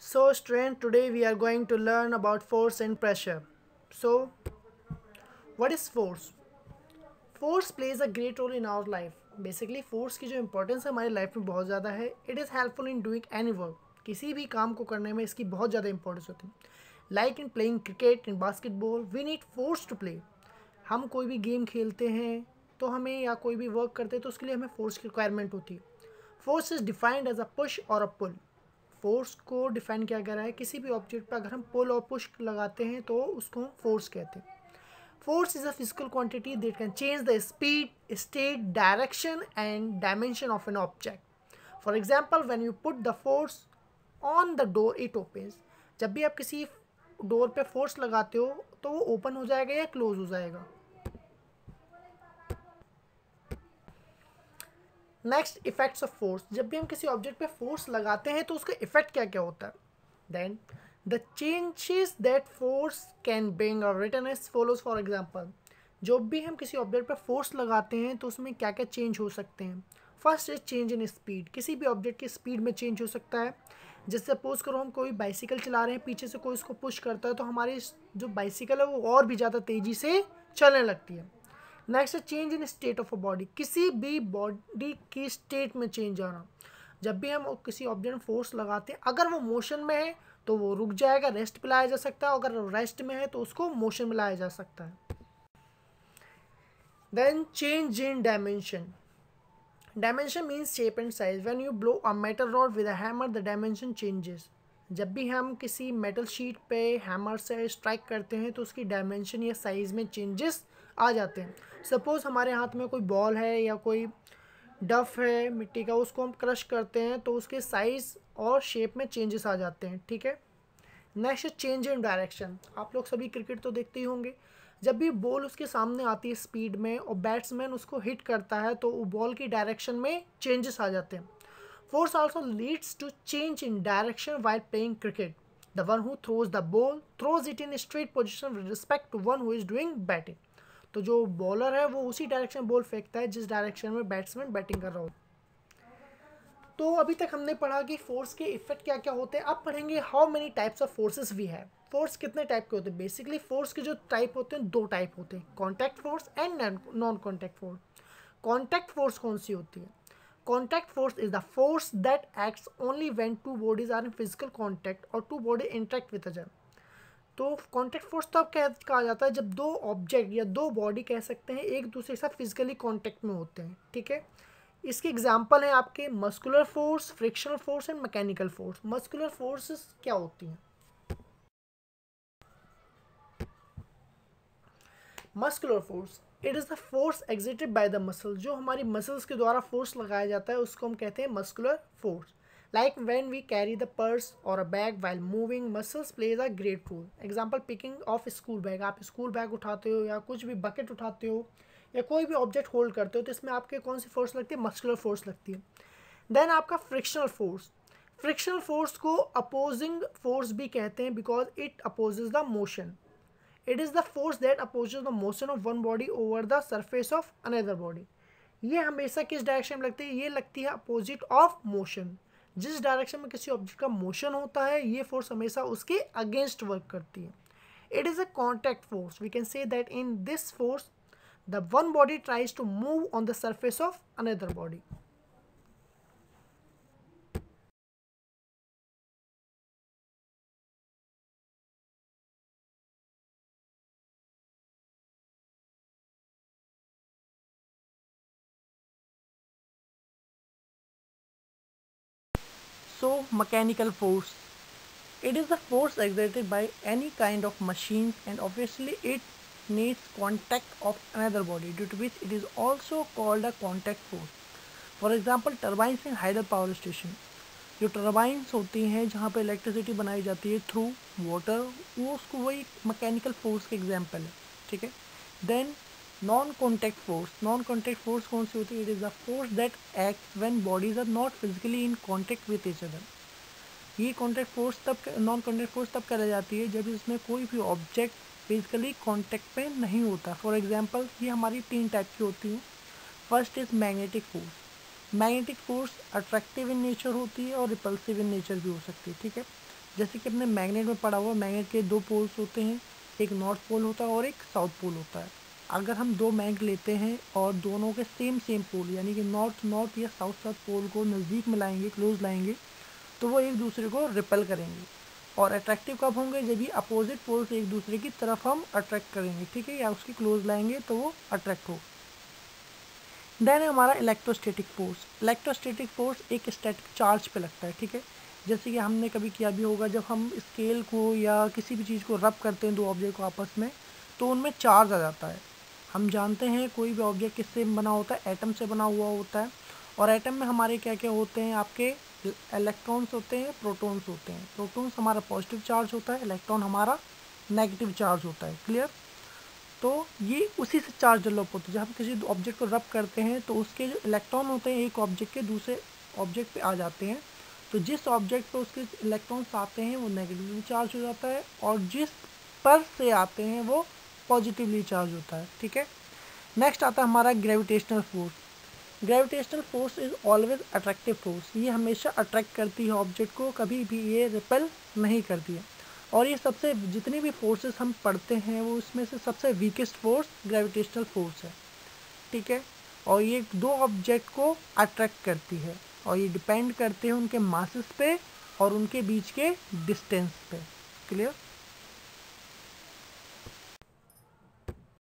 So, student, today we are going to learn about force and pressure. So, what is force? Force plays a great role in our life. Basically, force की जो importance है हमारी life में बहुत ज़्यादा है. It is helpful in doing any work. किसी भी काम को करने में इसकी बहुत ज़्यादा इंपॉर्टेंस होती है. Like in playing cricket, in basketball, we need force to play. हम कोई भी गेम खेलते हैं तो हमें या कोई भी वर्क करते हैं तो उसके लिए हमें फोर्स की रिक्वायरमेंट होती है. Force is defined as a push और अ पुल. फोर्स को डिफाइन किया गया है किसी भी ऑब्जेक्ट पर अगर हम पुल और पुश लगाते हैं तो उसको हम फोर्स कहते हैं. Force is a physical quantity that can change the speed, state, direction and dimension of an object. For example, when you put the force on the door, it opens. जब भी आप किसी डोर पे force लगाते हो तो वो open हो जाएगा या क्लोज हो जाएगा. Next, effects of force. जब भी हम किसी ऑब्जेक्ट पे फोर्स लगाते हैं तो उसका इफेक्ट क्या क्या होता है. Then the changes that force can bring are written as follows. For example, जब भी हम किसी ऑब्जेक्ट पे फोर्स लगाते हैं तो उसमें क्या क्या चेंज हो सकते हैं. First is change in speed. किसी भी ऑब्जेक्ट की स्पीड में चेंज हो सकता है. जैसे सपोज करो हम कोई बाइसिकल चला रहे हैं, पीछे से कोई उसको पुश करता है तो हमारी जो बाइसिकल है वो और भी ज़्यादा तेज़ी से चलने लगती है. Next, change in state of a body. किसी भी बॉडी की स्टेट में चेंज आना. जब भी हम किसी ऑब्जेक्ट में फोर्स लगाते हैं, अगर वो मोशन में है तो वो रुक जाएगा, रेस्ट पे लाया जा सकता है. अगर रेस्ट में है तो उसको मोशन में लाया जा सकता है. Then change in dimension. Dimension means shape and size. When you blow a metal rod with a hammer the dimension changes. जब भी हम किसी मेटल शीट पे हैमर से स्ट्राइक करते हैं तो उसकी डायमेंशन या साइज़ में चेंजेस आ जाते हैं. सपोज़ हमारे हाथ में कोई बॉल है या कोई डफ है मिट्टी का, उसको हम क्रश करते हैं तो उसके साइज़ और शेप में चेंजेस आ जाते हैं. ठीक है. Next, change in direction. आप लोग सभी क्रिकेट तो देखते ही होंगे. जब भी बॉल उसके सामने आती है स्पीड में और बैट्समैन उसको हिट करता है तो बॉल की डायरेक्शन में चेंजेस आ जाते हैं. Force also leads to change in direction while playing cricket. The one who throws the ball throws it in a straight position with respect to one who is doing batting. तो जो bowler है वो उसी direction में ball फेंकता है जिस direction में बैट्समैन बैटिंग कर रहा हो. तो अभी तक हमने पढ़ा कि फोर्स के इफेक्ट क्या क्या होते हैं. अब पढ़ेंगे how many types of forces we have. Force कितने टाइप के होते हैं. बेसिकली फोर्स के जो टाइप होते हैं दो टाइप होते हैं, contact force and non contact force. Contact force कौन सी होती है. Contact force is the force that acts only when two bodies are in physical contact or two bodies interact with each other. तो contact force तब कहा जाता है जब दो ऑब्जेक्ट या दो बॉडी कह सकते हैं एक दूसरे के साथ फिजिकली कॉन्टैक्ट में होते हैं. ठीक है. इसके एग्जांपल हैं आपके muscular force, frictional force and mechanical force. Muscular forces क्या होती हैं. Muscular force, it is the force exerted by the muscle. जो हमारी मसल्स के द्वारा फोर्स लगाया जाता है उसको हम कहते हैं muscular force. Like when we carry the purse और a bag while moving, muscles plays a great role. Example, picking off school bag. आप स्कूल बैग उठाते हो या कुछ भी बकेट उठाते हो या कोई भी ऑब्जेक्ट होल्ड करते हो तो इसमें आपके कौन सी फोर्स लगती है. मस्कुलर फोर्स लगती है. देन आपका फ्रिक्शनल फोर्स. फ्रिक्शनल फोर्स को अपोजिंग फोर्स भी कहते हैं because it opposes the motion. It is the force that opposes the motion of one body over the surface of another body. ये हमेशा किस डायरेक्शन में लगती है. ये लगती है अपोजिट ऑफ मोशन. जिस डायरेक्शन में किसी ऑब्जेक्ट का मोशन होता है ये फोर्स हमेशा उसके अगेंस्ट वर्क करती है. It is a contact force. We can say that in this force the one body tries to move on the surface of another body. So, mechanical force. It is the force exerted by any kind of machine and obviously it needs contact of another body, due to which it is also called a contact force. For example, turbines in hydro power station. जो turbines होती हैं जहाँ पे electricity बनाई जाती है through water, वो उसको वही मैकेनिकल फोर्स के एग्जाम्पल है. ठीक है. Then non contact force. Non contact force कौन सी होती है. It is the force that act when bodies are not physically in contact with each other. ये कॉन्टैक्ट फोर्स तब, नॉन कॉन्टैक्ट फोर्स तब करी जाती है जब इसमें कोई भी ऑब्जेक्ट फिजिकली कॉन्टैक्ट पे नहीं होता. फॉर एग्जांपल, ये हमारी तीन टाइप की होती हैं. First is magnetic force. Magnetic force attractive in nature होती है और रिपल्सिव इन नेचर भी हो सकती है. ठीक है. जैसे कि अपने मैग्नेट में पड़ा हुआ, मैग्नेट के दो पोल्स होते हैं, एक नॉर्थ पोल होता है और एक साउथ पोल होता है। अगर हम दो मैग्नेट लेते हैं और दोनों के सेम पोल यानी कि नॉर्थ या साउथ पोल को नज़दीक में लाएंगे, क्लोज लाएंगे, तो वो एक दूसरे को रिपेल करेंगे। और अट्रैक्टिव कब होंगे? जब ये अपोजिट पोल्स एक दूसरे की तरफ हम अट्रैक्ट करेंगे, ठीक है, या उसकी क्लोज लाएंगे तो वो अट्रैक्ट हो। देन है हमारा इलेक्ट्रोस्टैटिक फोर्स। इलेक्ट्रोस्टैटिक फोर्स एक स्टैटिक चार्ज पे लगता है, ठीक है। जैसे कि हमने कभी किया भी होगा, जब हम स्केल को या किसी भी चीज़ को रब करते हैं दो ऑब्जेक्ट को आपस में, तो उनमें चार्ज आ जाता है। हम जानते हैं कोई भी ऑब्जेक्ट किससे बना होता है? एटम से बना हुआ होता है। और एटम में हमारे क्या क्या होते हैं? आपके इलेक्ट्रॉन्स होते हैं, प्रोटॉन्स होते हैं। प्रोटॉन्स हमारा पॉजिटिव चार्ज होता है, इलेक्ट्रॉन हमारा नेगेटिव चार्ज होता है। क्लियर? तो ये उसी से चार्ज डेवलप होता है। जब हम किसी ऑब्जेक्ट को रब करते हैं तो उसके जो इलेक्ट्रॉन होते हैं एक ऑब्जेक्ट के दूसरे ऑब्जेक्ट पे आ जाते हैं। तो जिस ऑब्जेक्ट पे उसके इलेक्ट्रॉन्स आते हैं वो नेगेटिवली चार्ज हो जाता है, और जिस पर से आते हैं वो पॉजिटिवली चार्ज होता है, ठीक है। नेक्स्ट आता है हमारा gravitational force. Gravitational force is always attractive force. ये हमेशा अट्रैक्ट करती है ऑब्जेक्ट को, कभी भी ये रिपेल नहीं करती है। और ये सबसे जितनी भी फोर्सेस हम पढ़ते हैं वो इसमें से सबसे वीकेस्ट फोर्स ग्रेविटेशनल फोर्स है, ठीक है। और ये दो ऑब्जेक्ट को अट्रैक्ट करती है, और ये डिपेंड करते हैं उनके मासेस पे और उनके बीच के डिस्टेंस पे। क्लियर?